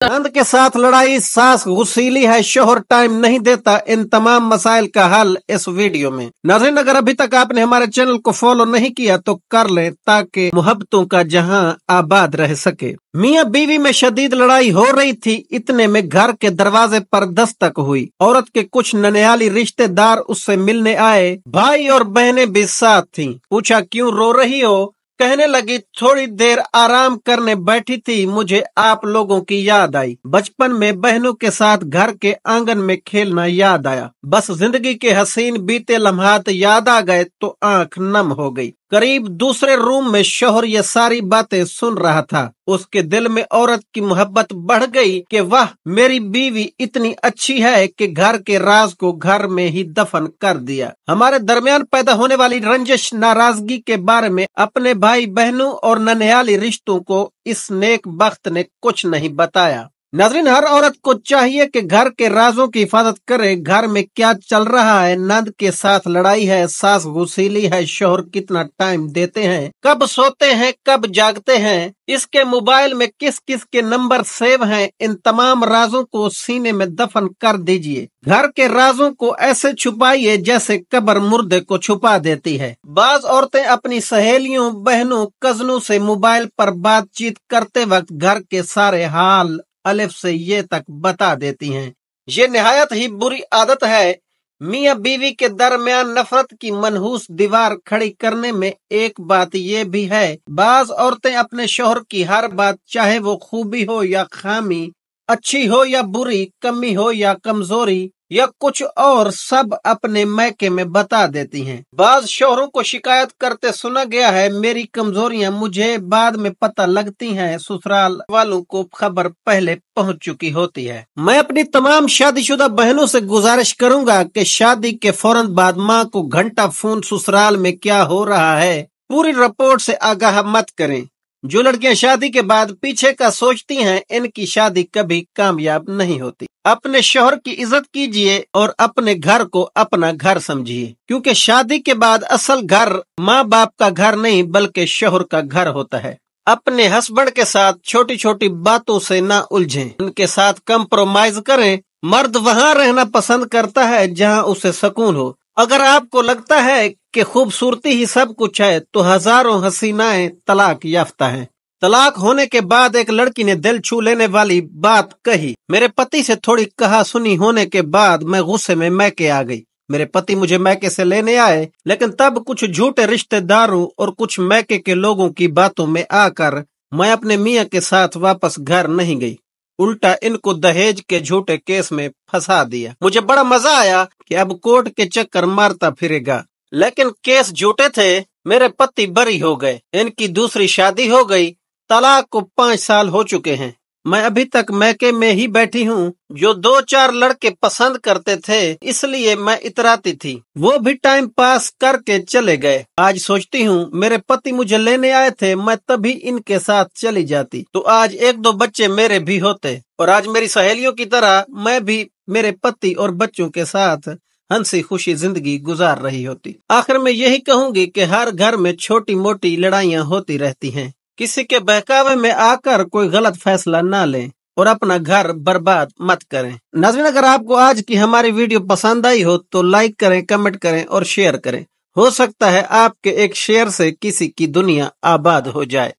नंद के साथ लड़ाई, सास गुस्सीली है, शोहर टाइम नहीं देता। इन तमाम मसाइल का हल इस वीडियो में। नाज़रीन, अगर अभी तक आपने हमारे चैनल को फॉलो नहीं किया तो कर लें ताकि मोहब्बतों का जहां आबाद रह सके। मियां बीवी में शदीद लड़ाई हो रही थी, इतने में घर के दरवाजे पर दस्तक हुई। औरत के कुछ ननिहाली रिश्तेदार उससे मिलने आए। भाई और बहनें भी साथ थीं। पूछा, क्यों रो रही हो? कहने लगी, थोड़ी देर आराम करने बैठी थी, मुझे आप लोगों की याद आई। बचपन में बहनों के साथ घर के आंगन में खेलना याद आया। बस जिंदगी के हसीन बीते लम्हात याद आ गए तो आंख नम हो गई। करीब दूसरे रूम में शोहर ये सारी बातें सुन रहा था। उसके दिल में औरत की मोहब्बत बढ़ गई कि वाह, मेरी बीवी इतनी अच्छी है कि घर के राज को घर में ही दफन कर दिया। हमारे दरमियान पैदा होने वाली रंजिश नाराजगी के बारे में अपने भाई बहनों और ननिहाली रिश्तों को इस नेक बख्त ने कुछ नहीं बताया। नाज़रीन, हर औरत को चाहिए कि घर के राजों की हिफाजत करे। घर में क्या चल रहा है? नंद के साथ लड़ाई है, सास गुस्सीली है, शोहर कितना टाइम देते हैं, कब सोते हैं, कब जागते हैं, इसके मोबाइल में किस किस के नंबर सेव हैं, इन तमाम राजों को सीने में दफन कर दीजिए। घर के राजों को ऐसे छुपाइए जैसे कब्र मुर्दे को छुपा देती है। बाज औरतें अपनी सहेलियों, बहनों, कजनों से मोबाइल पर बातचीत करते वक्त घर के सारे हाल अलिफ से ये तक बता देती हैं। ये निहायत ही बुरी आदत है। मियां बीवी के दरमियान नफरत की मनहूस दीवार खड़ी करने में एक बात ये भी है, बाज औरतें अपने शोहर की हर बात, चाहे वो खूबी हो या खामी, अच्छी हो या बुरी, कमी हो या कमजोरी या कुछ और, सब अपने मैके में बता देती हैं। बाज शोहरों को शिकायत करते सुना गया है, मेरी कमजोरियां मुझे बाद में पता लगती हैं, ससुराल वालों को खबर पहले पहुंच चुकी होती है। मैं अपनी तमाम शादीशुदा बहनों से गुजारिश करूंगा कि शादी के फौरन बाद माँ को घंटा फोन ससुराल में क्या हो रहा है पूरी रिपोर्ट से आगाह मत करें। जो लड़कियां शादी के बाद पीछे का सोचती हैं, इनकी शादी कभी कामयाब नहीं होती। अपने शोहर की इज्जत कीजिए और अपने घर को अपना घर समझिए, क्योंकि शादी के बाद असल घर माँ बाप का घर नहीं बल्कि शोहर का घर होता है। अपने हस्बैंड के साथ छोटी छोटी बातों से ना उलझें, उनके साथ कंप्रोमाइज करें। मर्द वहाँ रहना पसंद करता है जहाँ उसे सुकून हो। अगर आपको लगता है कि खूबसूरती ही सब कुछ है तो हजारों हसीनाएं तलाक याफ्ता हैं। तलाक होने के बाद एक लड़की ने दिल छू लेने वाली बात कही, मेरे पति से थोड़ी कहा सुनी होने के बाद मैं गुस्से में मैके आ गई। मेरे पति मुझे मैके से लेने आए, लेकिन तब कुछ झूठे रिश्तेदारों और कुछ मैके के लोगों की बातों में आकर मैं अपने मियाँ के साथ वापस घर नहीं गई, उल्टा इनको दहेज के झूठे केस में फंसा दिया। मुझे बड़ा मजा आया कि अब कोर्ट के चक्कर मारता फिरेगा, लेकिन केस झूठे थे। मेरे पति बरी हो गए, इनकी दूसरी शादी हो गई, तलाक को 5 साल हो चुके हैं। मैं अभी तक मैके में ही बैठी हूँ। जो 2-4 लड़के पसंद करते थे इसलिए मैं इतराती थी, वो भी टाइम पास करके चले गए। आज सोचती हूँ मेरे पति मुझे लेने आए थे, मैं तभी इनके साथ चली जाती तो आज 1-2 बच्चे मेरे भी होते, और आज मेरी सहेलियों की तरह मैं भी मेरे पति और बच्चों के साथ हंसी खुशी जिंदगी गुजार रही होती। आखिर में यही कहूंगी कि हर घर में छोटी मोटी लड़ाइयाँ होती रहती हैं। किसी के बहकावे में आकर कोई गलत फैसला ना लें और अपना घर बर्बाद मत करें। नाज़रीन, अगर आपको आज की हमारी वीडियो पसंद आई हो तो लाइक करें, कमेंट करें और शेयर करें। हो सकता है आपके एक शेयर से किसी की दुनिया आबाद हो जाए।